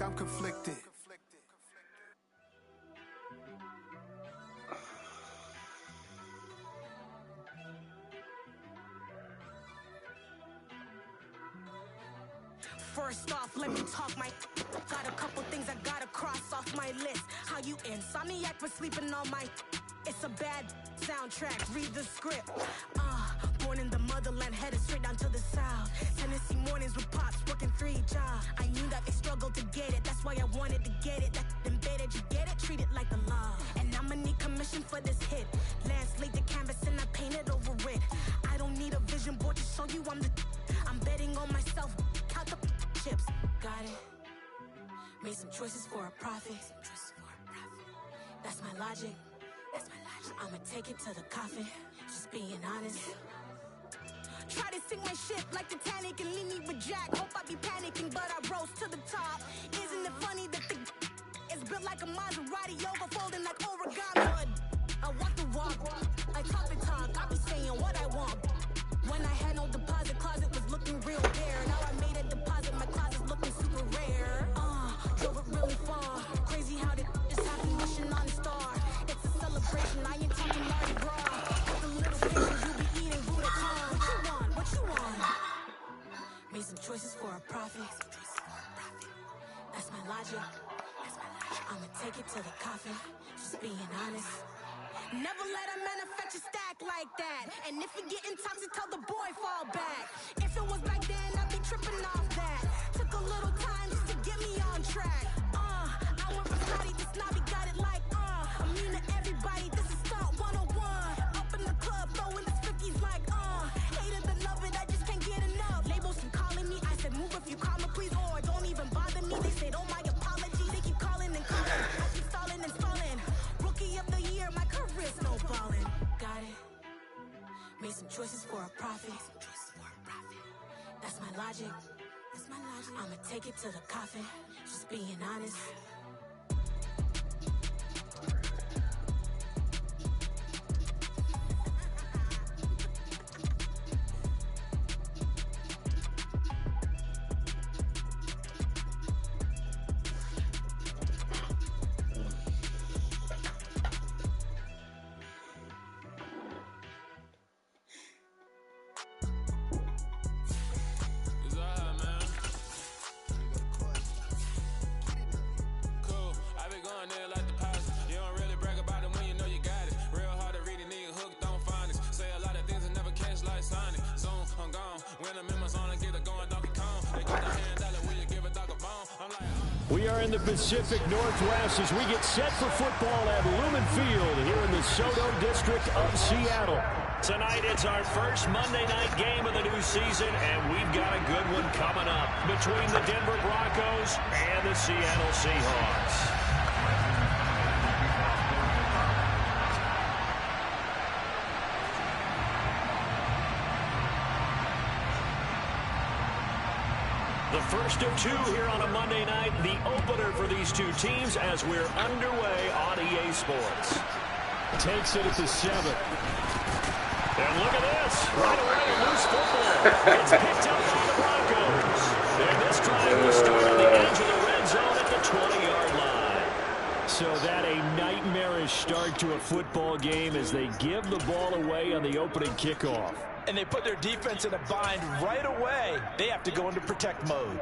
like I'm conflicted. First off, let me talk my... Got a couple things I gotta cross off my list. How you insomniac for sleeping on my... It's a bad soundtrack, read the script. Born in the motherland, headed straight down to the south. Tennessee mornings with pops, working 3 jobs. I knew that they struggled to get it, that's why I wanted to get it. That embedded, you get it, treat it like a law. And I'ma need commission for this hit. Lance laid the canvas and I painted over it. I don't need a vision board to show you I'm the... I'm betting on myself, count the chips. Got it. Made some choices for a profit. That's my logic. I'ma take it to the coffin, just being honest. Try to sing my shit like Titanic and leave me with Jack. Hope I be panicking, but I rose to the top. Isn't it funny that the is built like a Maserati, overfolding like origami? I walk the walk, I talk the talk, I be saying what I want. When I had no deposit, closet was looking real bare. Now I made a deposit, my closet's looking super rare. Drove it really far. Crazy how did this happen, wishing on a star. It's a celebration, I ain't talking Mardi Gras. The little things you be eating, Buddha. What you want? Made some choices for a profit. That's my logic. I'ma take it to the coffin, just being honest. Never let a manufacture stack like that. And if you getting toxic, tell the boy fall back. If it was back then, I'd be tripping off that. Took a little time just to get me on track. I went from snotty to snobby, got it like, I'm mean to everybody, this is stunt 101. Up in the club, throwing this 50s like, hate it, love it, I just can't get enough. Labels keep calling me, I said move if you call me, please, or don't even bother me. They said, oh my apology, they keep calling and calling. I keep stalling and stalling. Rookie of the year, my career snowballing. Got it. Made some choices for a profit. That's my logic. I'ma take it to the coffin, just being honest. We are in the Pacific Northwest as we get set for football at Lumen Field here in the Soto District of Seattle. Tonight it's our first Monday night game of the new season, and we've got a good one coming up between the Denver Broncos and the Seattle Seahawks. The first of two here on a Monday night, the opener for these two teams as we're underway on EA Sports. Takes it at the 7. And look at this. Right away, loose football. It's picked up by the Broncos. And this drive will start on the edge of the red zone at the 20-yard line. So that a nightmarish start to a football game as they give the ball away on the opening kickoff. And they put their defense in a bind right away. They have to go into protect mode.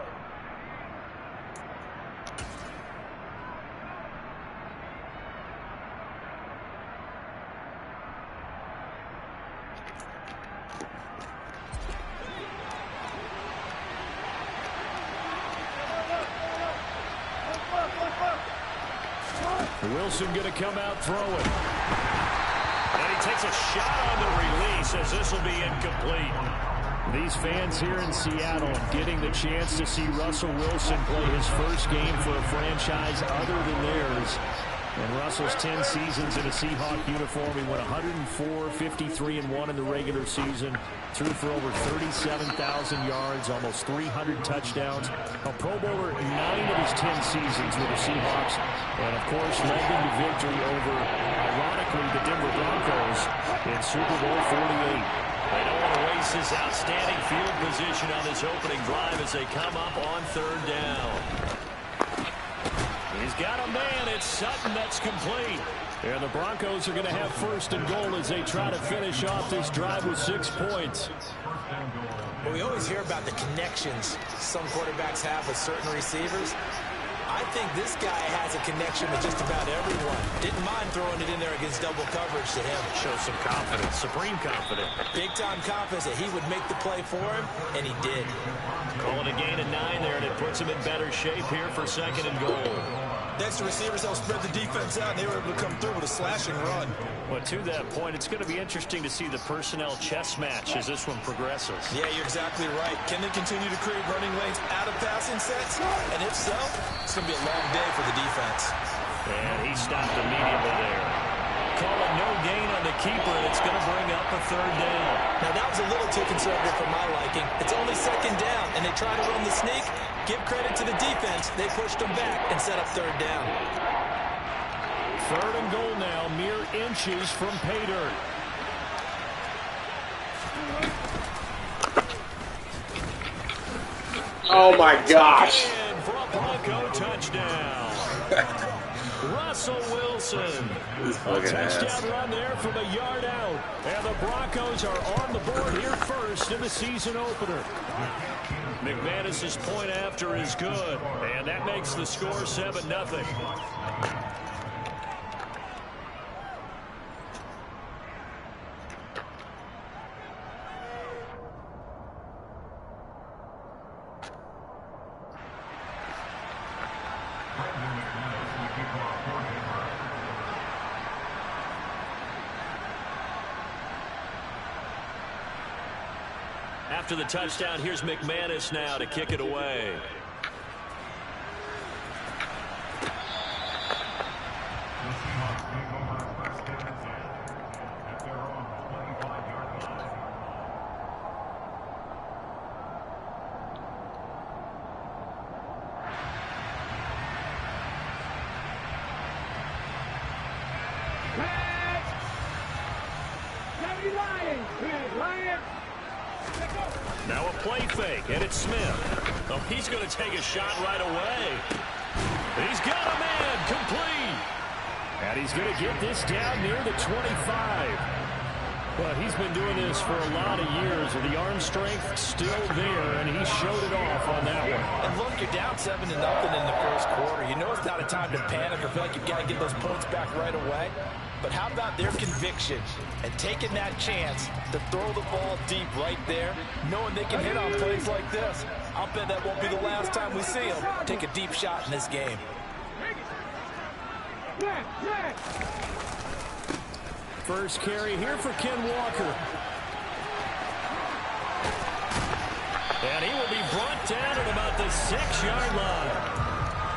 Wilson going to come out throwing. And he takes a shot on the release as this will be incomplete. These fans here in Seattle getting the chance to see Russell Wilson play his first game for a franchise other than theirs. In Russell's 10 seasons in a Seahawk uniform, he went 104, 53-1 in the regular season, threw for over 37,000 yards, almost 300 touchdowns, a Pro Bowler 9 of his 10 seasons with the Seahawks, and of course led them to victory over, ironically, the Denver Broncos in Super Bowl 48. They don't want to waste this outstanding field position on this opening drive as they come up on third down. got a man. It's Sutton that's complete. And the Broncos are going to have first and goal as they try to finish off this drive with 6 points. Well, we always hear about the connections some quarterbacks have with certain receivers. I think this guy has a connection with just about everyone. Didn't mind throwing it in there against double coverage to him. Shows some confidence, supreme confidence. Big-time confidence that he would make the play for him, and he did. Calling a gain of 9 there, and it puts him in better shape here for second and goal. Next to receivers, they'll spread the defense out, and they were able to come through with a slashing run. Well, to that point, it's going to be interesting to see the personnel chess match as this one progresses. Yeah, you're exactly right. Can they continue to create running lanes out of passing sets? And if so, it's going to be a long day for the defense. And he stopped immediately there. Calling no gain on the keeper, and it's going to bring up a third down. Now, that was a little too conservative for my liking. It's only second down, and they try to run the sneak. Give credit to the defense. They pushed them back and set up third down. Third and goal now, mere inches from pay dirt. Oh, my gosh. And for a Bronco touchdown. Russell Wilson. A touchdown run there from a yard out. And the Broncos are on the board here first in the season opener. McManus's point after is good. And that makes the score 7-0. After the touchdown, here's McManus now to kick it away. Now a play fake, and it's Smith. Oh, he's going to take a shot right away. He's got a man complete. And he's going to get this down near the 25. But he's been doing this for a lot of years, and the arm strength still there, and he showed it off on that one. And look, you're down 7-0 in the first quarter. You know it's not a time to panic or feel like you've got to get those points back right away. But how about their conviction and taking that chance to throw the ball deep right there, knowing they can hit on plays like this? I'll bet that won't be the last time we see them take a deep shot in this game. First carry here for Ken Walker. And he will be brought down at about the 6-yard line.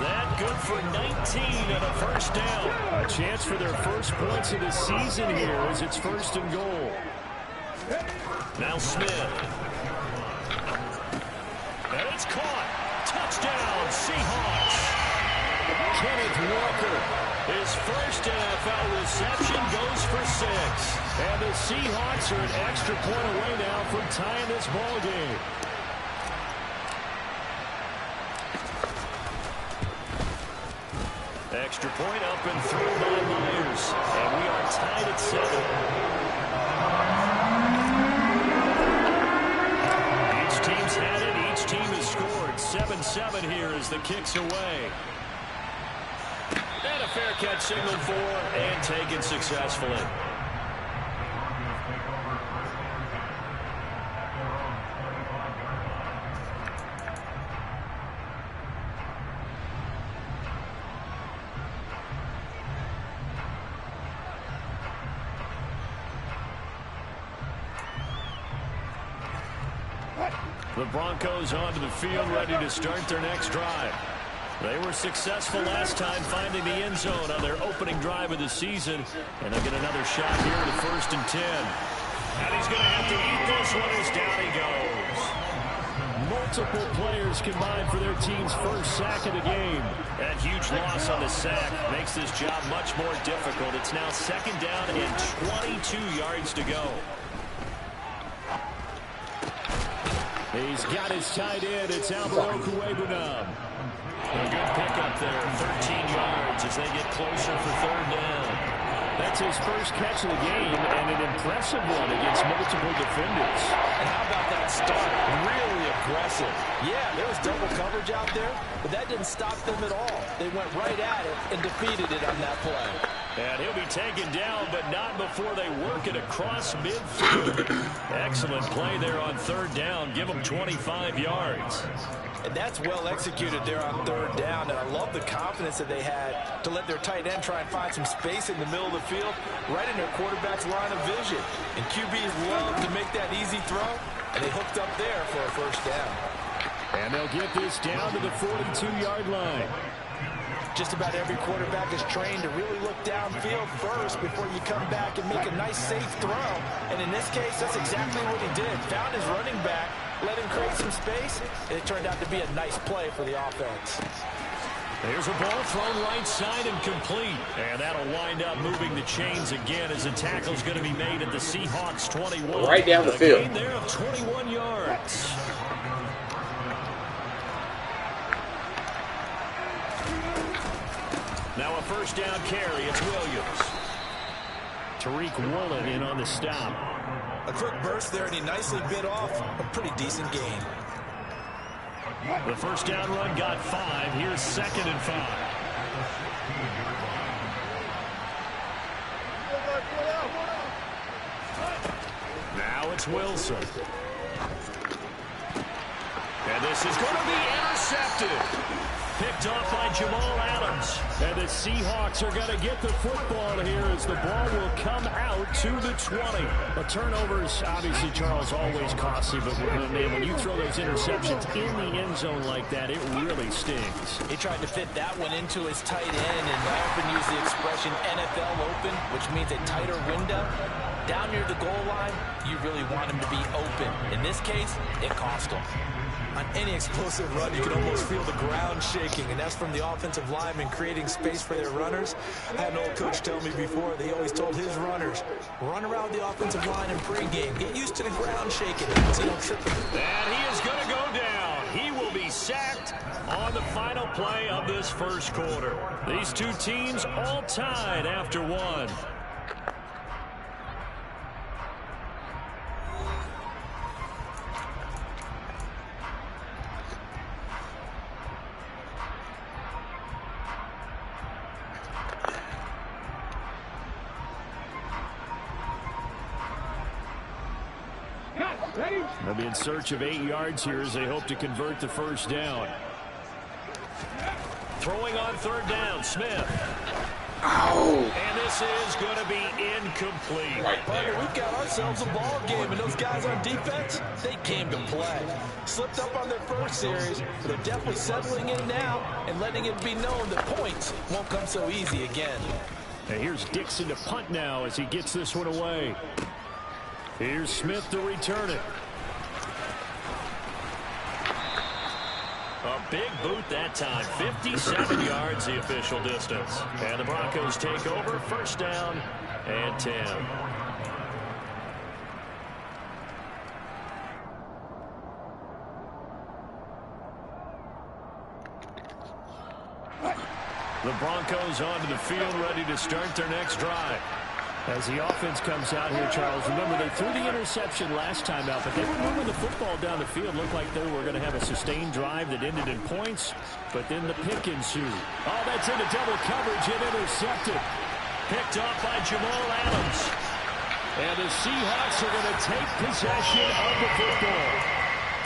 That good for 19 and a first down. A chance for their first points of the season here as it's first and goal. Now Smith. And it's caught. Touchdown, Seahawks. Kenneth Walker, his first NFL reception goes for 6. And the Seahawks are an extra point away now from tying this ball game. Extra point up and through by Myers. And we are tied at 7. Each team's had it. Each team has scored. 7-7 here as the kick's away. And a fair catch signaled for and taken successfully. The Broncos onto the field, ready to start their next drive. They were successful last time finding the end zone on their opening drive of the season. And they'll get another shot here to 1st and 10. And he's going to have to eat this one as down he goes. Multiple players combined for their team's first sack of the game. That huge loss on the sack makes this job much more difficult. It's now 2nd down and 22 yards to go. He's got his tight end. It's Yr1. A good pickup there, 13 yards. yards as they get closer for third down. That's his first catch of the game, and an impressive one against multiple defenders. And how about that start? Really aggressive. Yeah, there was double coverage out there, but that didn't stop them at all. They went right at it and defeated it on that play. And he'll be taken down, but not before they work it across midfield. Excellent play there on third down. Give them 25 yards. And that's well executed there on third down. And I love the confidence that they had to let their tight end try and find some space in the middle of the field, right in their quarterback's line of vision. And QBs love to make that easy throw, and they hooked up there for a first down. And they'll get this down to the 42-yard line. Just about every quarterback is trained to really look downfield first before you come back and make a nice, safe throw. And in this case, that's exactly what he did. Found his running back, let him create some space, and it turned out to be a nice play for the offense. There's a ball thrown right side and complete. And that'll wind up moving the chains again as the tackle's going to be made at the Seahawks 21. Right down the field. A gain there of 21 yards. Now a first down carry. It's Williams. Tariq Woolen in on the stop. A quick burst there, and he nicely bit off a pretty decent gain. The first down run got 5. Here's 2nd and 5. Now it's Wilson. And this is going to be intercepted. Picked off by Jamal Adams. And the Seahawks are going to get the football here as the ball will come out to the 20. The turnovers, obviously, Charles, always costly. But, man, when you throw those interceptions in the end zone like that, it really stings. He tried to fit that one into his tight end, and I often use the expression NFL open, which means a tighter window. Down near the goal line, you really want him to be open. In this case, it cost him. On any explosive run, you can almost feel the ground shaking, and that's from the offensive linemen creating space for their runners. I had an old coach tell me before, they always told his runners, run around the offensive line in pregame. Get used to the ground shaking so you don't trip. And he is going to go down. He will be sacked on the final play of this first quarter. These two teams all tied after one. They'll be in search of 8 yards here as they hope to convert the first down. Throwing on third down, Smith. Ow. And this is going to be incomplete. Right there. We've got ourselves a ball game, and those guys on defense, they came to play. Slipped up on their first series, but they're definitely settling in now and letting it be known that points won't come so easy again. And here's Dixon to punt now as he gets this one away. Here's Smith to return it. A big boot that time. 57 yards the official distance. And the Broncos take over. First down and 10. The Broncos onto the field, ready to start their next drive. As the offense comes out here, Charles, remember they threw the interception last time out, but they were moving the football down the field. Looked like they were going to have a sustained drive that ended in points, but then the pick ensued. Oh, that's into double coverage and intercepted. Picked off by Jamal Adams. And the Seahawks are going to take possession of the football.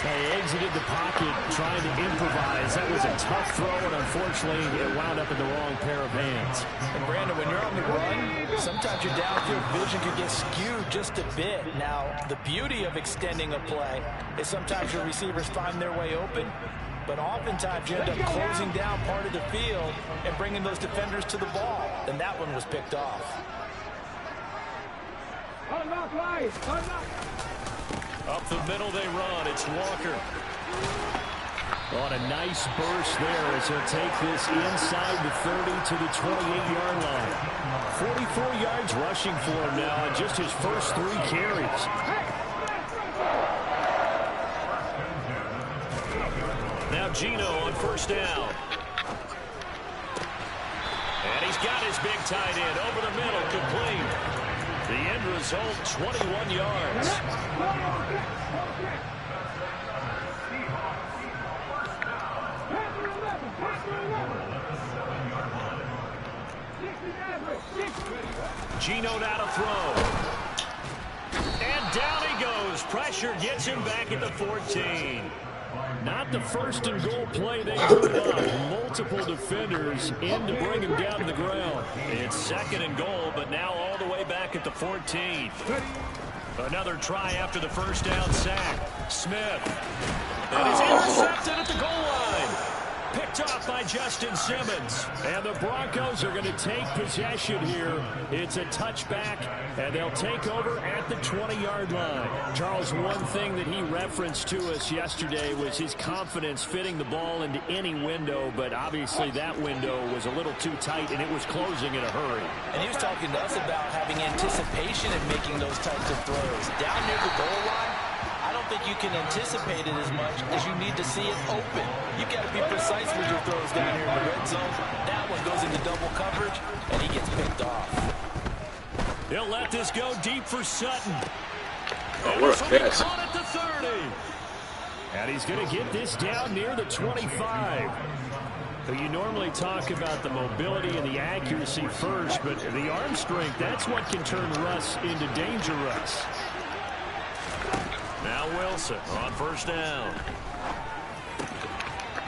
They exited the pocket trying to improvise. That was a tough throw, and unfortunately, it wound up in the wrong pair of hands. And Brandon, when you're on the run, sometimes your downfield vision can get skewed just a bit. Now, the beauty of extending a play is sometimes your receivers find their way open, but oftentimes you end up closing down part of the field and bringing those defenders to the ball. And that one was picked off. Up the middle they run. It's Walker. On a nice burst there as he'll take this inside the 30 to the 28-yard line. 44 yards rushing for him now on just his first 3 carries. Now Gino on first down. got his big tight end over the middle, complete. The end result, 21 yards. Gino now to throw. And down he goes. Pressure gets him back at the 14. Not the first and goal play they drew up. Multiple defenders in to bring him down to the ground. It's second and goal, but now all the way back at the 14. Another try after the first down sack. Smith. And it's intercepted at the goal line. Picked off by Justin Simmons. And the Broncos are going to take possession here. It's a touchback, and they'll take over at the 20-yard line. Charles, one thing that he referenced to us yesterday was his confidence fitting the ball into any window, but obviously that window was a little too tight, and it was closing in a hurry. And he was talking to us about having anticipation in making those types of throws. Down near the goal line, I don't think you can anticipate it as much as you need to see it open. You've got to be precise with your throws down here in the red zone. That one goes into double coverage, and he gets picked off. He'll let this go deep for Sutton. Oh, what a catch. Caught at the 30. And he's going to get this down near the 25. You normally talk about the mobility and the accuracy first, but the arm strength, that's what can turn Russ into danger Russ. Now Wilson on first down.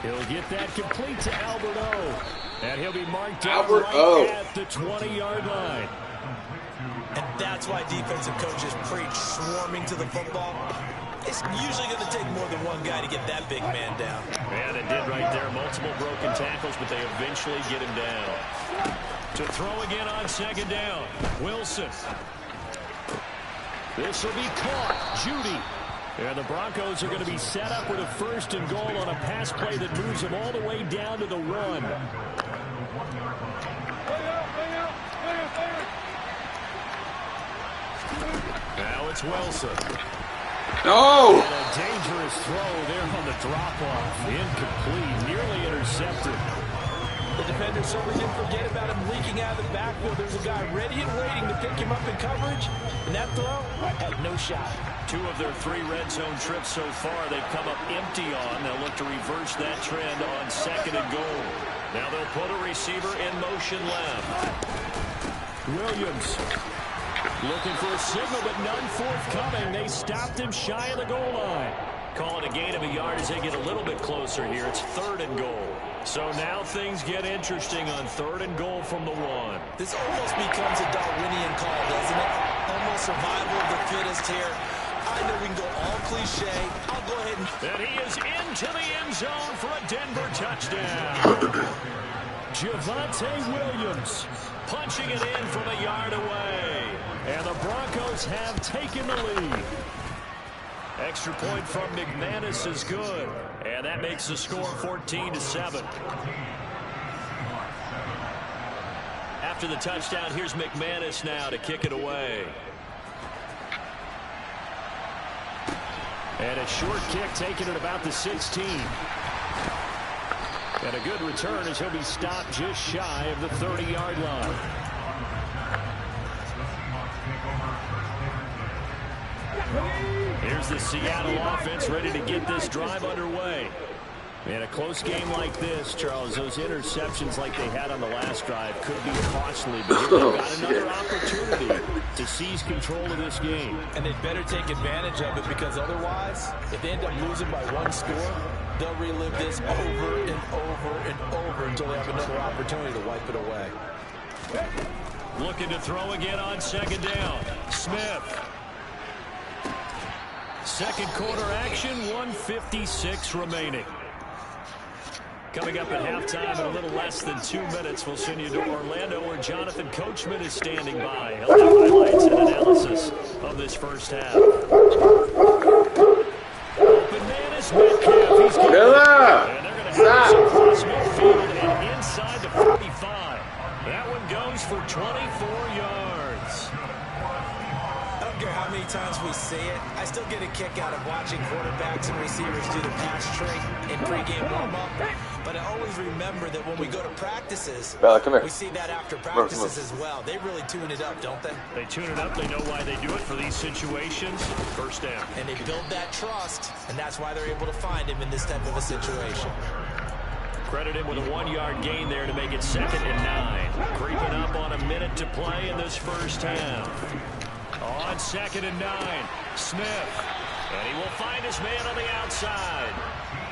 He'll get that complete to Albert O. And he'll be marked down at the 20-yard line. And that's why defensive coaches preach swarming to the football. It's usually going to take more than one guy to get that big man down. And it did right there. Multiple broken tackles, but they eventually get him down. To throw again on second down. Wilson. This will be caught. Judy. And the Broncos are going to be set up with a first and goal on a pass play that moves them all the way down to the 1. Now it's Wilson. No! And a dangerous throw there on the drop-off. Incomplete. Nearly intercepted. The defender certainly didn't forget about him leaking out of the backfield. There's a guy ready and waiting to pick him up in coverage. And that throw had no shot. 2 of their 3 red zone trips so far they've come up empty on. They'll look to reverse that trend on second and goal. Now they'll put a receiver in motion left. Williams looking for a signal, but none forthcoming. They stopped him shy of the goal line. Calling a gain of a yard as they get a little bit closer here. It's third and goal. So now things get interesting on third and goal from the 1. This almost becomes a Darwinian call, doesn't it? Almost survival of the fittest here. I know we can go all cliche. I'll go ahead and he is into the end zone for a Denver touchdown. Javonte Williams punching it in from a yard away. And the Broncos have taken the lead. Extra point from McManus is good. And that makes the score 14-7. After the touchdown, here's McManus now to kick it away. And a short kick taken at about the 16. And a good return as he'll be stopped just shy of the 30-yard line. Here's the Seattle offense ready to get this drive underway. In a close game like this, Charles, those interceptions like they had on the last drive could be costly, but they've got another opportunity to seize control of this game. And they'd better take advantage of it, because otherwise, if they end up losing by 1 score, they'll relive this over and over and over until they have another opportunity to wipe it away. Looking to throw again on second down. Smith. Second quarter action, 1:56 remaining. Coming up at halftime in a little less than 2 minutes, we'll send you to Orlando, where Jonathan Coachman is standing by. He'll have highlights and analysis of this first half. Open man is Metcalf. He's good. And they're going to have some cross midfield and inside the 45. That one goes for 24 yards. I don't care how many times we see it, I still get a kick out of watching quarterbacks and receivers do the pass trick in pregame warm-up. But I always remember that when we go to practices, Bella, come here. we see that after practices as well. They really tune it up, don't they? They tune it up. They know why they do it for these situations. First down. And they build that trust, and that's why they're able to find him in this type of a situation. Credit him with a 1-yard gain there to make it 2nd and 9. Creeping up on a minute to play in this first half. On 2nd and 9, Smith. And he will find his man on the outside.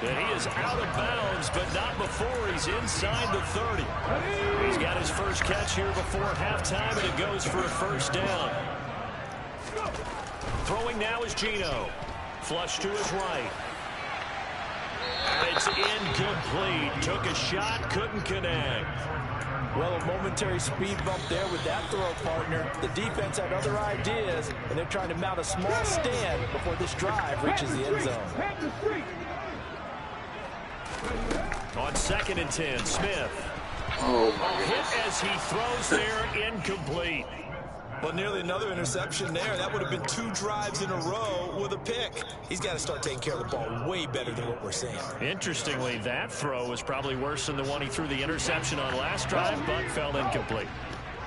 And he is out of bounds, but not before he's inside the 30. He's got his first catch here before halftime, and it goes for a first down. Throwing now is Geno. Flush to his right. It's incomplete. Took a shot, couldn't connect. Well, a momentary speed bump there with that throw, partner. The defense had other ideas, and they're trying to mount a small stand before this drive reaches the end zone. On 2nd and 10, Smith. Oh, my Hit goodness. as he throws there, incomplete. But nearly another interception there. That would have been 2 drives in a row with a pick. He's got to start taking care of the ball way better than what we're seeing. Interestingly, that throw was probably worse than the one he threw the interception on last drive, but fell incomplete.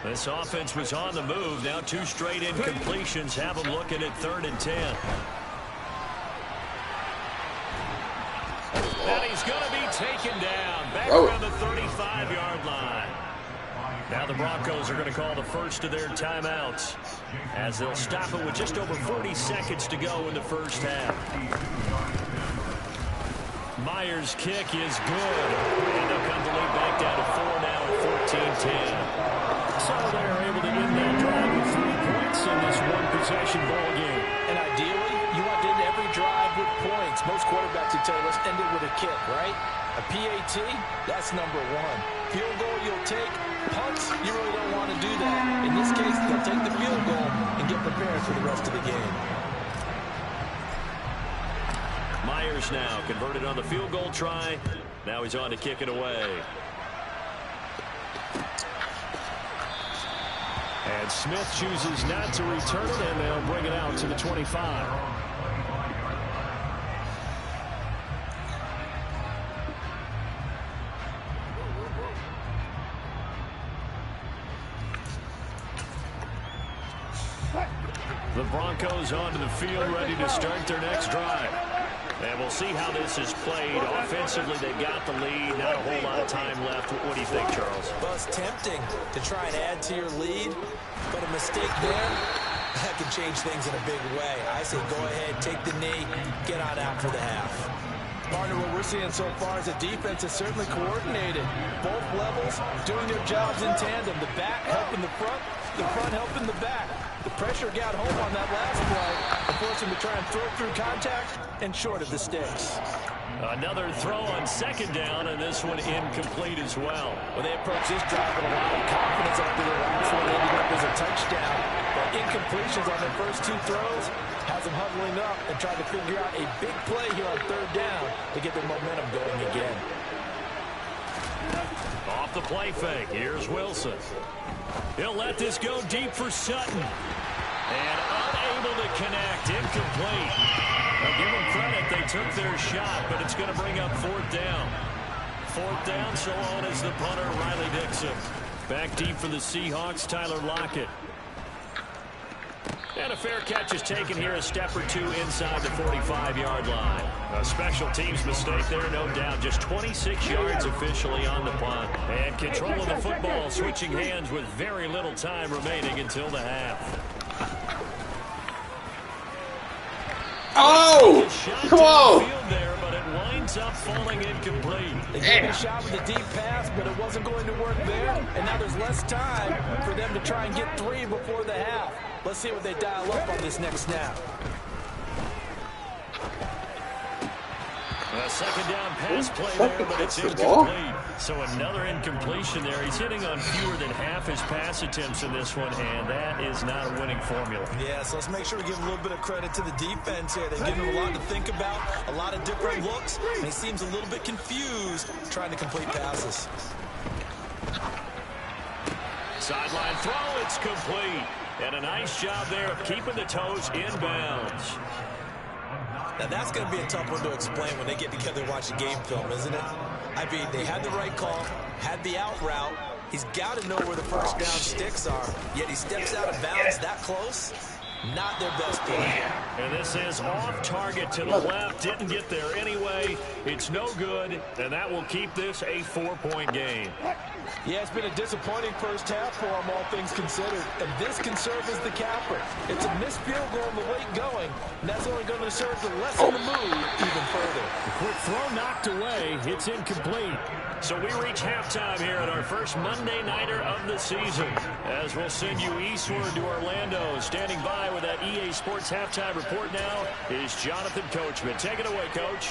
This offense was on the move. Now 2 straight incompletions have them looking at 3rd and 10. And he's going to be taken down back around the 35-yard line. Now the Broncos are going to call the first of their timeouts as they'll stop it with just over 40 seconds to go in the first half. Myers' kick is good. And they'll come to lead back down to 4 now at 14-10. So they're able to end that drive with 3 points in this one-possession ball game. And ideally, you want to end every drive with points. Most quarterbacks would tell you, let's end it with a kick, right? A PAT, that's number 1. Field goal you'll take. Punts, you really don't want to do that. In this case, they'll take the field goal and get prepared for the rest of the game. Myers now converted on the field goal try. Now he's on to kick it away. And Smith chooses not to return it, and they'll bring it out to the 25. The Broncos onto the field, ready to start their next drive. And we'll see how this is played. Offensively, they got the lead. Not a whole lot of time left. What do you think, Charles? Well, it's tempting to try and add to your lead, but a mistake there, that can change things in a big way. I say go ahead, take the knee, get on out for the half. Partner, what we're seeing so far is the defense is certainly coordinated. Both levels doing their jobs in tandem. The back helping the front helping the back. The pressure got home on that last play and forced him to try and throw through contact and short of the sticks. Another throw on 2nd down, and this one incomplete as well. Well, they approached this drive with a lot of confidence after the last one ended up as a touchdown. But incompletions on their first 2 throws has them huddling up and trying to figure out a big play here on 3rd down to get their momentum going again. Off the play fake, here's Wilson. He'll let this go deep for Sutton. And unable to connect, incomplete. Now give them credit, they took their shot, but it's going to bring up 4th down. 4th down, so on is the punter, Riley Dixon. Back deep for the Seahawks, Tyler Lockett. And a fair catch is taken here, a step or 2 inside the 45-yard line. A special teams mistake there, no doubt. Just 26 yards officially on the punt. And control of the football, switching hands with very little time remaining until the half. Oh! Come on! There, but it winds up falling incomplete. They gave it a shot with a deep pass, but it wasn't going to work there. And now there's less time for them to try and get 3 before the half. Let's see what they dial up on this next snap. A 2nd down pass play there, but it's incomplete. So another incompletion there. He's hitting on fewer than half his pass attempts in this one, and that is not a winning formula. Yeah, so let's make sure we give a little bit of credit to the defense here. They've given him a lot to think about, a lot of different looks, and he seems a little bit confused trying to complete passes. Sideline throw, it's complete. And a nice job there of keeping the toes inbounds. Now that's going to be a tough one to explain when they get together and watch the game film, isn't it? I mean, they had the right call, had the out route. He's got to know where the first down sticks are, yet he steps out of bounds that close. Not their best play. And this is off target to the left. Didn't get there anyway. It's no good, and that will keep this a 4-point game. Yeah, it's been a disappointing first half for him, all things considered. And this can serve as the capper. It's a missed field goal in the late going, and that's only going to serve to lessen the mood even further. The quick throw knocked away. It's incomplete. So we reach halftime here at our first Monday Nighter of the season. As we'll send you eastward to Orlando. Standing by with that EA Sports halftime report now is Jonathan Coachman. Take it away, Coach.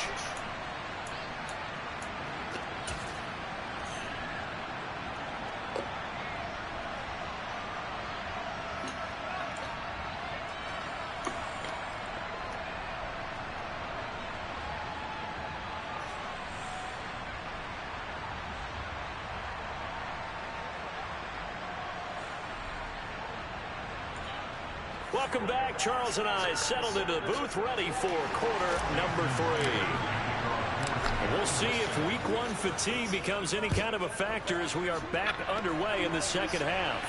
Welcome back. Charles and I settled into the booth ready for quarter number 3. And we'll see if week 1 fatigue becomes any kind of a factor as we are back underway in the second half.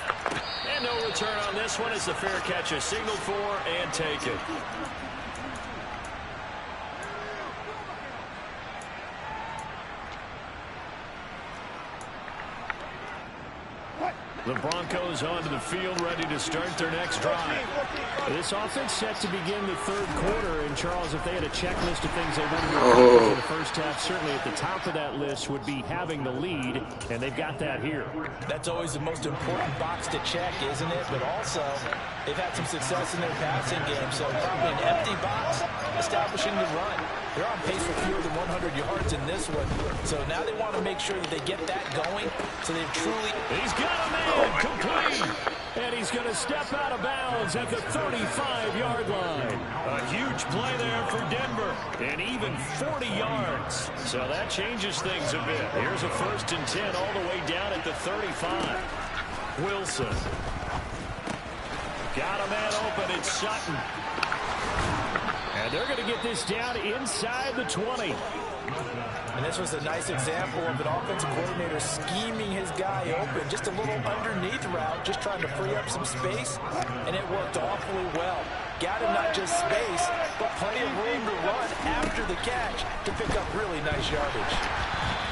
And no return on this one as the fair catch is signaled for and taken. The Broncos onto the field, ready to start their next drive. This offense set to begin the third quarter. And, Charles, if they had a checklist of things they wanted to do in the first half, certainly at the top of that list would be having the lead, and they've got that here. That's always the most important box to check, isn't it? But also, they've had some success in their passing game, so probably an empty box establishing the run. They're on pace for fewer than 100 yards in this one, so now they want to make sure that they get that going, so they've truly... He's got a man complete, and he's going to step out of bounds at the 35-yard line. A huge play there for Denver, and even 40 yards. So that changes things a bit. Here's a 1st and 10 all the way down at the 35. Wilson. Got a man open. It's Sutton. And they're going to get this down inside the 20. And this was a nice example of an offensive coordinator scheming his guy open. Just a little underneath route, just trying to free up some space, and it worked awfully well. Got him not just space, but plenty of room to run after the catch to pick up really nice yardage.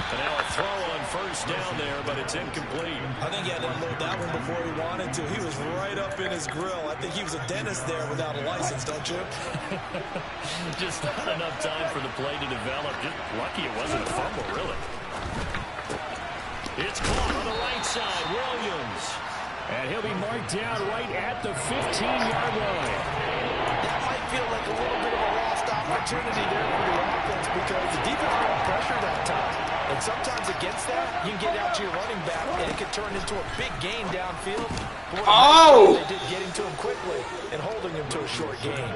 And now a throw on 1st down there, but it's incomplete. I think he had to unload that one before he wanted to. He was right up in his grill. I think he was a dentist there without a license, don't you? Just not enough time for the play to develop. Just lucky it wasn't a fumble, really. It's caught on the right side. Williams. And he'll be marked down right at the 15-yard line. That might feel like a little bit of a lost opportunity there for the offense because the defense got pressure that time. And sometimes against that, you can get out to your running back, and it can turn into a big gain downfield. But they did getting to him quickly and holding him to a short gain.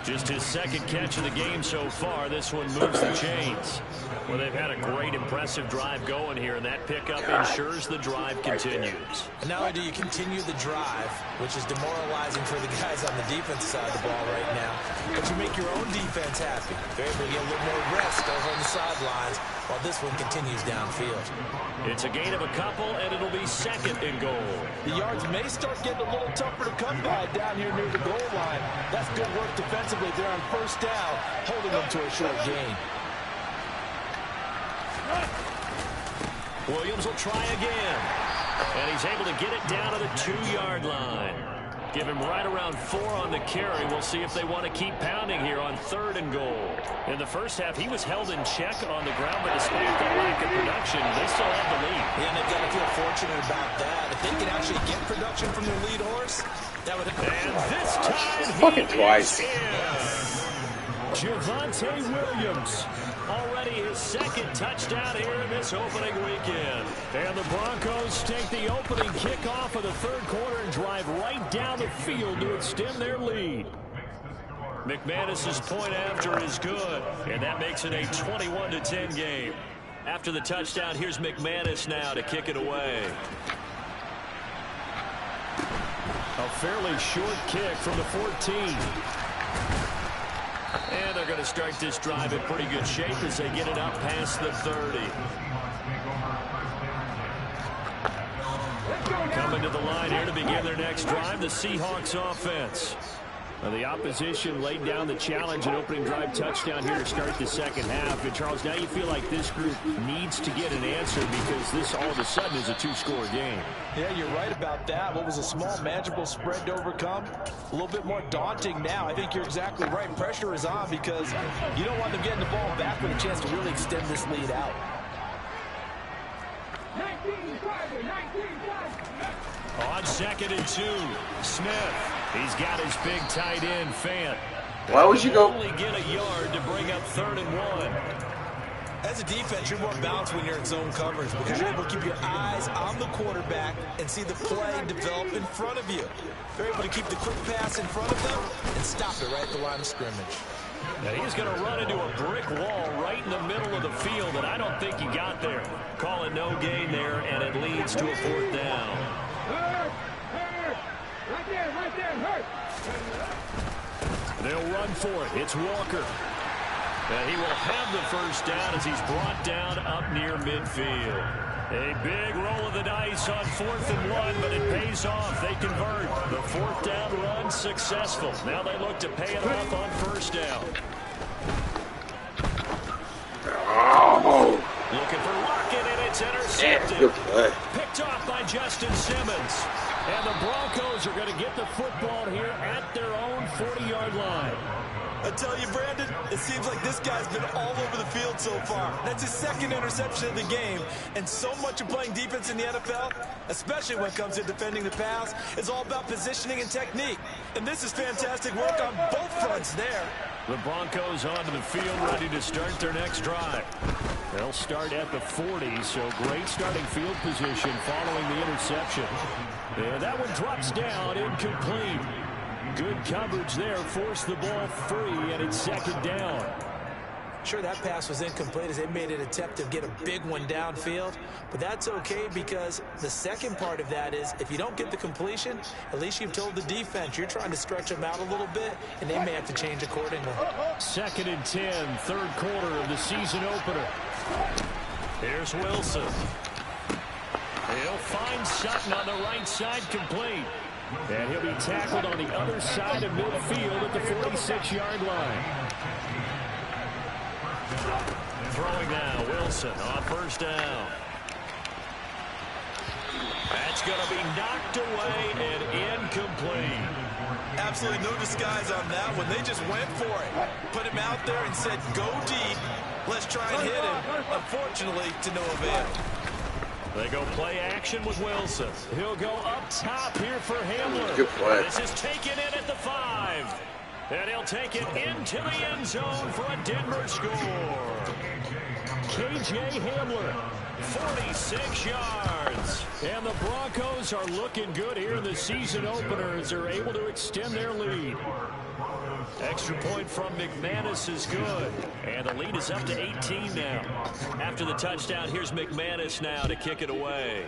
Just his 2nd catch of the game so far. This one moves the chains. Well, they've had a great, impressive drive going here, and that pickup ensures the drive continues. And not only do you continue the drive, which is demoralizing for the guys on the defense side of the ball right now, but you make your own defense happy. They're able to get a little more rest over on the sidelines while this one continues downfield. It's a gain of a couple, and it'll be 2nd and goal. The yards may start getting a little tougher to come by down here near the goal line. That's good work defensively there on 1st down, holding them to a short gain. Williams will try again. And he's able to get it down to the 2-yard line. Give him right around 4 on the carry. We'll see if they want to keep pounding here on 3rd and goal. In the first half, he was held in check on the ground, but despite that lack of production, they still have the lead. Yeah, and they've got to feel fortunate about that. If they can actually get production from their lead horse, that would... And this time, fucking twice. Javonte Williams. Already his 2nd touchdown here in this opening weekend. And the Broncos take the opening kickoff of the 3rd quarter and drive right down the field to extend their lead. McManus's point after is good, and that makes it a 21-10 game. After the touchdown, here's McManus now to kick it away. A fairly short kick from the 14. And they're going to start this drive in pretty good shape as they get it up past the 30. coming to the line here to begin their next drive, the Seahawks offense. Now the opposition laid down the challenge and opening drive touchdown here to start the second half. And, Charles, now you feel like this group needs to get an answer because this all of a sudden is a two-score game. Yeah, you're right about that. What was a small, manageable spread to overcome, a little bit more daunting now. I think you're exactly right. Pressure is on because you don't want them getting the ball back with a chance to really extend this lead out. On 2nd and 2, Smith. He's got his big tight end, Fant. Why would you go? Only get a yard to bring up 3rd and 1. As a defense, you're more balanced when you're in zone coverage because you're able to keep your eyes on the quarterback and see the play develop in front of you. You're able to keep the quick pass in front of them and stop it right at the line of scrimmage. And he's going to run into a brick wall right in the middle of the field, and I don't think he got there. Call it no gain there, and it leads to a 4th down. Right there, hurt. They'll run for it. It's Walker. And he will have the first down as he's brought down up near midfield. A big roll of the dice on 4th and 1, but it pays off. They convert. The 4th down run successful. Now they look to pay it off on 1st down. Oh. Looking for Lockett, and it's intercepted. Good play. Picked off by Justin Simmons. And the Broncos are going to get the football here at their own 40-yard line. I tell you, Brandon, it seems like this guy's been all over the field so far. That's his 2nd interception of the game. And so much of playing defense in the NFL, especially when it comes to defending the pass, is all about positioning and technique. And this is fantastic work on both fronts there. The Broncos onto the field, ready to start their next drive. They'll start at the 40, so great starting field position following the interception. And that one drops down, incomplete. Good coverage there, forced the ball free, and it's 2nd down. Sure, that pass was incomplete as they made an attempt to get a big one downfield, but that's okay because the second part of that is if you don't get the completion, at least you've told the defense you're trying to stretch them out a little bit, and they may have to change accordingly. 2nd and 10, 3rd quarter of the season opener. Here's Wilson. He'll find Sutton on the right side, complete. And he'll be tackled on the other side of midfield at the 46-yard line. Throwing now, Wilson on 1st down. That's going to be knocked away and incomplete. Absolutely no disguise on that one. They just went for it. Put him out there and said, go deep. Let's try and hit him. Unfortunately, to no avail. They go play action with Wilson. He'll go up top here for Hamler. Good play. This is taken in at the 5. And he'll take it into the end zone for a Denver score. K.J. Hamler, 46 yards. And the Broncos are looking good here in the season opener as they're able to extend their lead. Extra point from McManus is good. And the lead is up to 18 now. After the touchdown, here's McManus now to kick it away.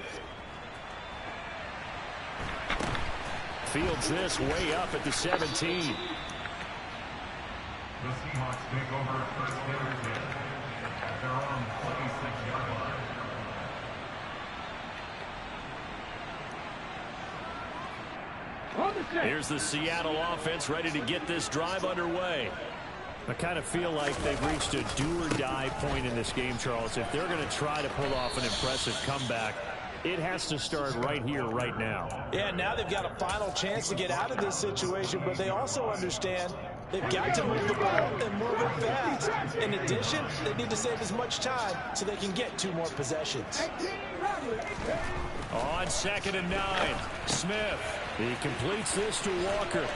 Fields this way up at the 17. The Seahawks take over first Thursday at their own 46-yard line. Here's the Seattle offense ready to get this drive underway. I kind of feel like they've reached a do-or-die point in this game, Charles. If they're going to try to pull off an impressive comeback, it has to start right here, right now. Yeah, now they've got a final chance to get out of this situation, but they also understand they've got to move the ball and move it fast. In addition, they need to save as much time so they can get 2 more possessions. On 2nd and 9, Smith. He completes this to Walker.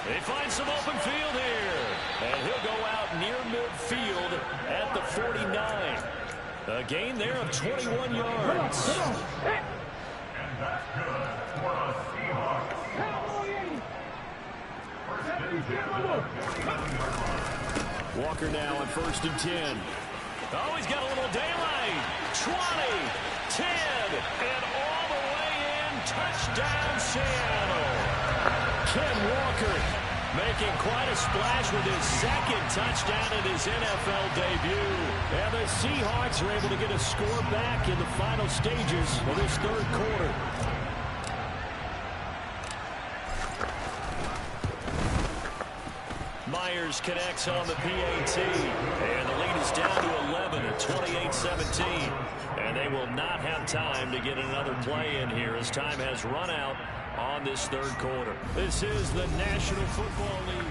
They find some open field here. And he'll go out near midfield at the 49. A gain there of 21 yards. And that's good for the Seahawks. Walker now on 1st and 10. Oh, he's got a little daylight. 20, 10, and all the way in. Touchdown, Seattle. Ken Walker making quite a splash with his 2nd touchdown in his NFL debut. And the Seahawks are able to get a score back in the final stages of this 3rd quarter. Myers connects on the PAT. And the lead is down to 11 at 28-17. And they will not have time to get another play in here as time has run out on this third quarter. This is the National Football League.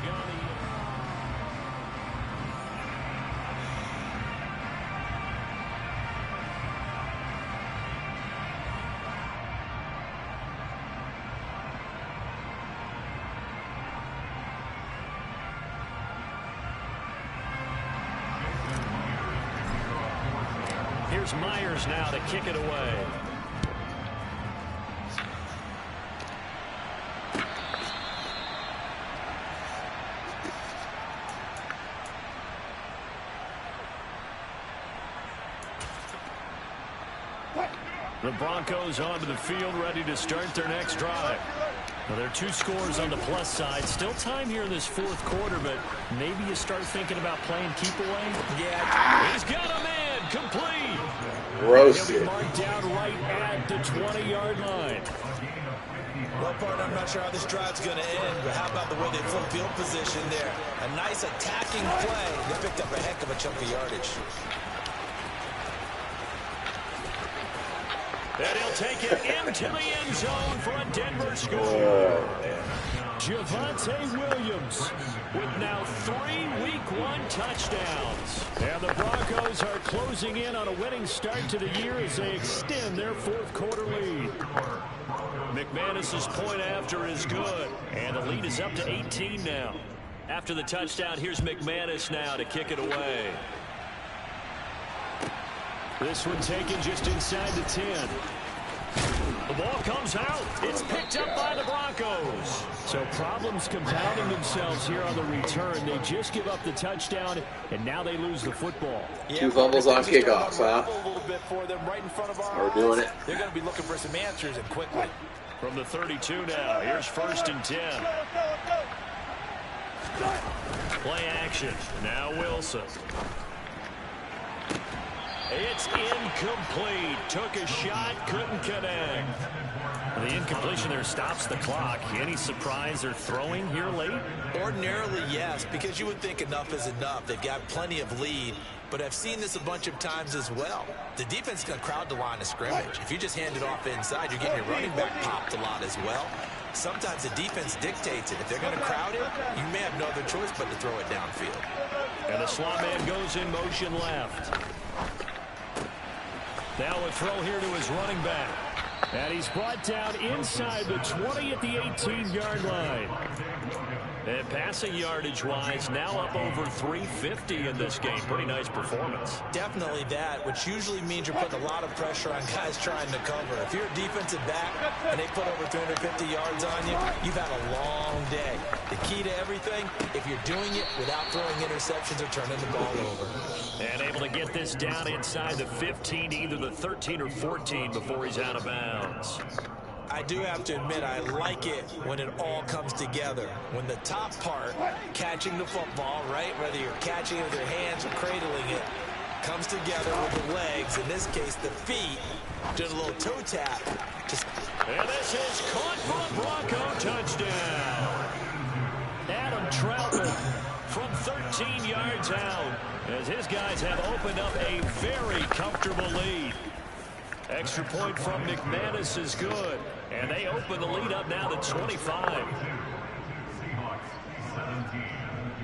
Here's Myers now to kick it away. The Broncos onto the field, ready to start their next drive. Well, there are 2 scores on the plus side. Still time here in this fourth quarter, but maybe you start thinking about playing keep away. Yeah, he's got a man complete. Roasted. He'll be marked down right at the 20-yard line. Well, partner, I'm not sure how this drive's going to end, but how about the way they flip field position there? A nice attacking play. They picked up a heck of a chunk of yardage. And he'll take it into the end zone for a Denver score. Javonte Williams with now 3 Week 1 touchdowns. And the Broncos are closing in on a winning start to the year as they extend their fourth quarter lead. McManus's point after is good. And the lead is up to 18 now. After the touchdown, here's McManus now to kick it away. This one taken just inside the 10. The ball comes out. It's picked up by the Broncos. So problems compounding themselves here on the return. They just give up the touchdown, and now they lose the football. Yeah, 2 fumbles on kickoffs, huh? A little bit for them right in front of our We're doing it. They're going to be looking for some answers and quickly. From the 32 now, here's 1st and 10. Play action. Now Wilson. It's incomplete. Took a shot, couldn't connect. The incompletion there stops the clock. Any surprise they're throwing here late? Ordinarily, yes, because you would think enough is enough. They've got plenty of lead, but I've seen this a bunch of times as well. The defense is going to crowd the line of scrimmage. If you just hand it off inside, you're getting your running back popped a lot as well. Sometimes the defense dictates it. If they're going to crowd it, you may have no other choice but to throw it downfield. And the slot man goes in motion left. Now a throw here to his running back. And he's brought down inside the 20 at the 18-yard line. And passing yardage-wise, now up over 350 in this game. Pretty nice performance. Definitely that, which usually means you're putting a lot of pressure on guys trying to cover. If you're a defensive back and they put over 350 yards on you, you've had a long day. The key to everything, if you're doing it without throwing interceptions or turning the ball over. And able to get this down inside the 15, either the 13 or 14 before he's out of bounds. I do have to admit, I like it when it all comes together. When the top part, catching the football, right, whether you're catching it with your hands or cradling it, comes together with the legs, in this case the feet, just a little toe tap. And this is caught for a Bronco touchdown. Adam Troutman from 13 yards out, as his guys have opened up a very comfortable lead. Extra point from McManus is good. And they open the lead up now to 25.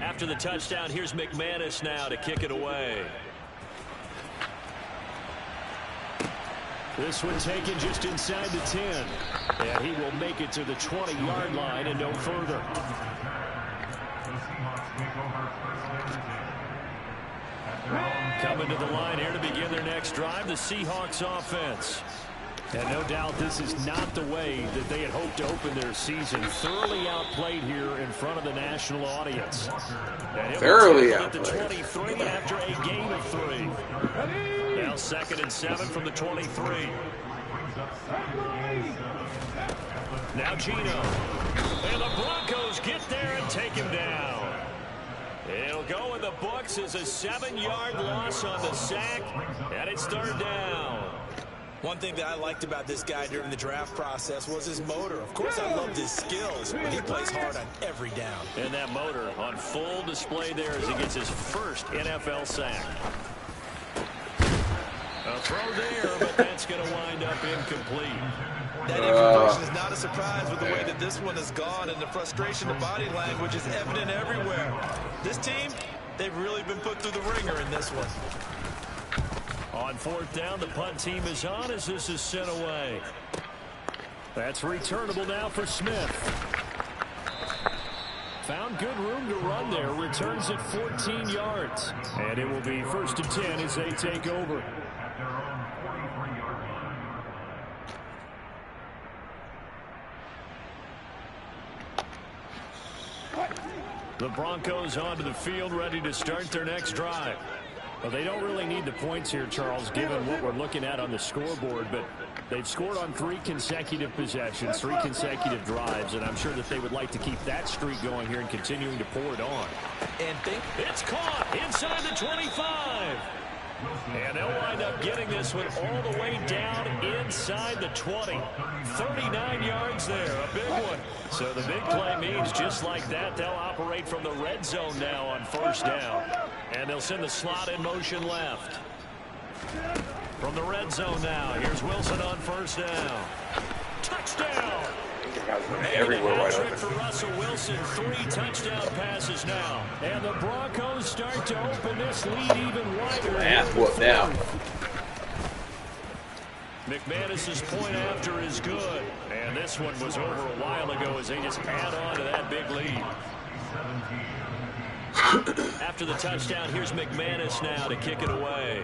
After the touchdown, here's McManus now to kick it away. This one taken just inside the 10. And he will make it to the 20-yard line and no further. Coming to the line here to begin their next drive, the Seahawks offense. And no doubt this is not the way that they had hoped to open their season. Thoroughly outplayed here in front of the national audience. Thoroughly outplayed. outplayed. At the 23 after a game of 3. Now 2nd and 7 from the 23. Now Gino. And the Broncos get there and take him down. It'll go in the books as a 7-yard loss on the sack, and it's 3rd down. One thing that I liked about this guy during the draft process was his motor. Of course, I loved his skills, but he plays hard on every down. And that motor on full display there as he gets his first NFL sack. A throw there, but that's going to wind up incomplete. That information is not a surprise with the way that this one has gone, and the frustration of body language is evident everywhere. This team, they've really been put through the ringer in this one. On fourth down, the punt team is on as this is sent away. That's returnable now for Smith. Found good room to run there. Returns at 14 yards. And it will be 1st and 10 as they take over. At their own 43-yard line. The Broncos onto the field, ready to start their next drive. Well, they don't really need the points here, Charles, given what we're looking at on the scoreboard, but they've scored on 3 consecutive possessions, 3 consecutive drives, and I'm sure that they would like to keep that streak going here and continuing to pour it on. And it's caught inside the 25. And they'll wind up getting this one all the way down inside the 20. 39 yards there, a big one. So the big play means just like that, they'll operate from the red zone now on 1st down. And they'll send the slot in motion left. From the red zone now, here's Wilson on 1st down. Touchdown! Everywhere wide open. For Russell Wilson, 3 touchdown passes now. And the Broncos start to open this lead even wider. Ass whoop now. McManus's point after is good. And this one was over a while ago as they just add on to that big lead. After the touchdown, here's McManus now to kick it away.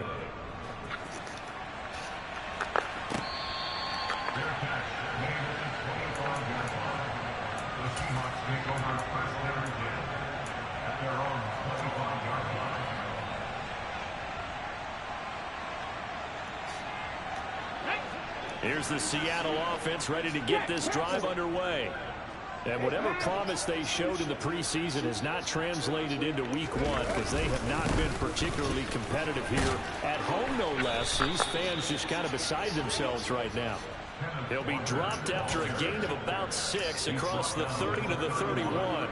Here's the Seattle offense ready to get this drive underway. And whatever promise they showed in the preseason has not translated into week 1 because they have not been particularly competitive here at home, no less. These fans just kind of beside themselves right now. He'll be dropped after a gain of about 6 across the 30 to the 31.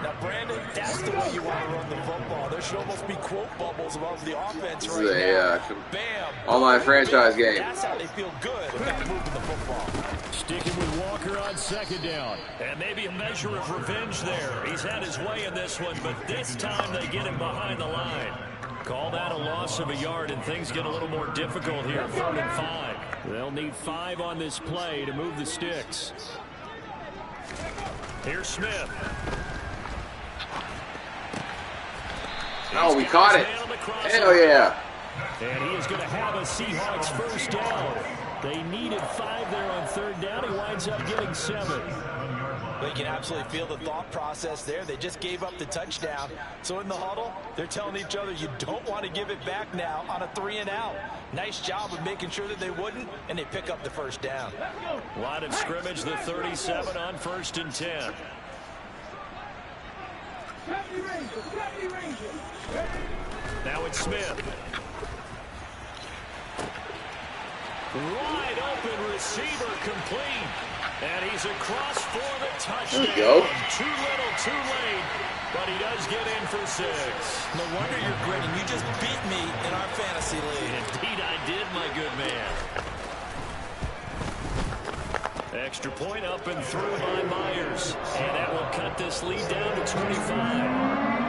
Now, Brandon, that's the way you want to run the football. There should almost be quote bubbles above the offense right now. Bam! Online franchise game. That's how they feel good about moving the football. Sticking with Walker on 2nd down. And maybe a measure of revenge there. He's had his way in this one, but this time they get him behind the line. Call that a loss of a yard, and things get a little more difficult here. 3rd and 5. They'll need 5 on this play to move the sticks. Here's Smith. Oh, we caught it. Hell yeah. And he is going to have a Seahawks 1st down. They needed 5 there on 3rd down. He winds up getting 7. Well, you can absolutely feel the thought process there. They just gave up the touchdown. So in the huddle, they're telling each other, you don't want to give it back now on a 3-and-out. Nice job of making sure that they wouldn't, and they pick up the 1st down. Line of scrimmage, the 37 on 1st and 10. Now it's Smith. Wide open receiver complete. And he's across for the touchdown. There we go. Too little, too late. But he does get in for 6. No wonder you're grinning. You just beat me in our fantasy league. Indeed I did, my good man. Extra point up and through by Myers. And that will cut this lead down to 25.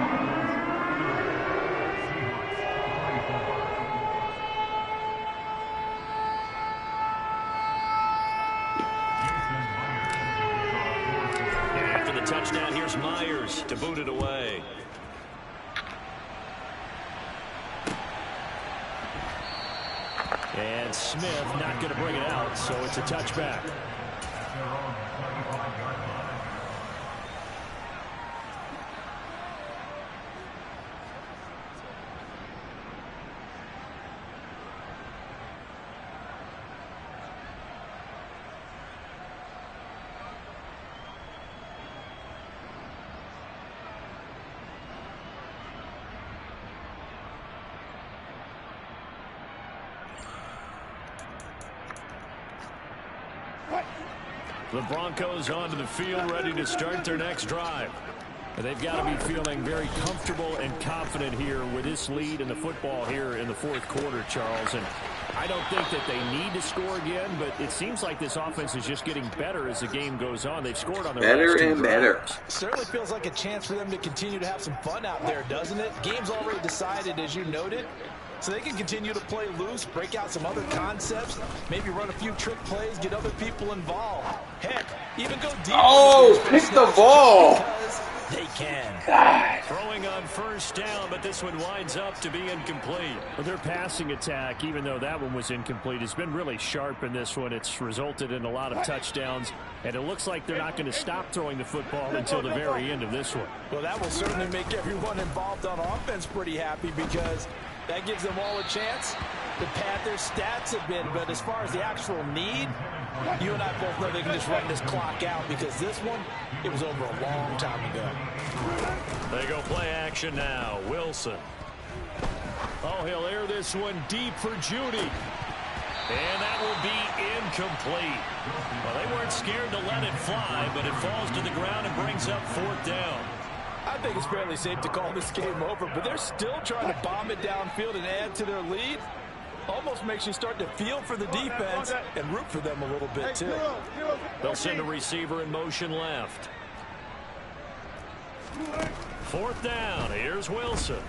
Touchdown, here's Myers to boot it away. And Smith not going to bring it out, so it's a touchback. The Broncos onto the field, ready to start their next drive. They've got to be feeling very comfortable and confident here with this lead in the football here in the fourth quarter, Charles. And I don't think that they need to score again, but it seems like this offense is just getting better as the game goes on. They've scored on their last two drives. Certainly feels like a chance for them to continue to have some fun out there, doesn't it? Game's already decided, as you noted. So they can continue to play loose, break out some other concepts, maybe run a few trick plays, get other people involved. Heck, even go deep. Oh, pick the ball. Because they can. God. Throwing on first down, but this one winds up to be incomplete. Well, their passing attack, even though that one was incomplete, has been really sharp in this one. It's resulted in a lot of touchdowns, and it looks like they're not going to stop throwing the football until the very end of this one. Well, that will certainly make everyone involved on offense pretty happy because that gives them all a chance to pad their stats a bit. But as far as the actual need, you and I both know they can just run this clock out because this one, it was over a long time ago. They go play action now. Wilson. Oh, he'll air this one deep for Judy. And that will be incomplete. Well, they weren't scared to let it fly, but it falls to the ground and brings up fourth down. I think it's fairly safe to call this game over, but they're still trying to bomb it downfield and add to their lead. Almost makes you start to feel for the defense and root for them a little bit, too. They'll send a receiver in motion left. Fourth down. Here's Wilson.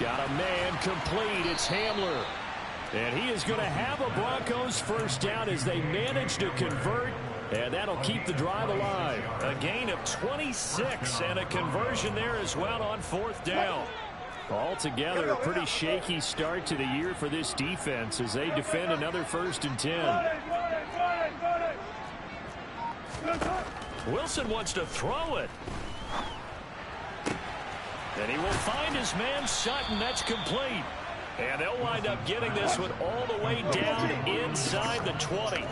Got a man complete. It's Hamler. And he is going to have a Broncos first down as they manage to convert. And that'll keep the drive alive. A gain of 26 and a conversion there as well on fourth down. Altogether, a pretty shaky start to the year for this defense as they defend another 1st and 10. Wilson wants to throw it. And he will find his man Sutton. That's complete. And they'll wind up getting this one all the way down inside the 20.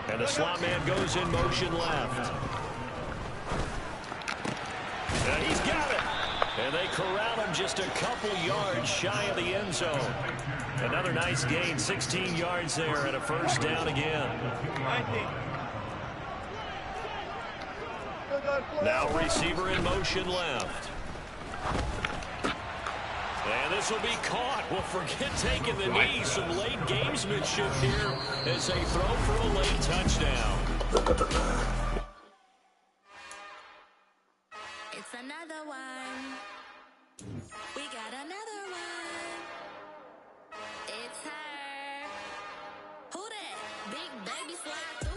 And the slot man goes in motion left. And he's got it. And they corral him just a couple yards shy of the end zone. Another nice gain, 16 yards there and a first down again. Now receiver in motion left. And this will be caught. Well, forget taking the knee. Some late gamesmanship here as they throw for a late touchdown. It's another one. We got another one. It's her. Who that? Big baby slap.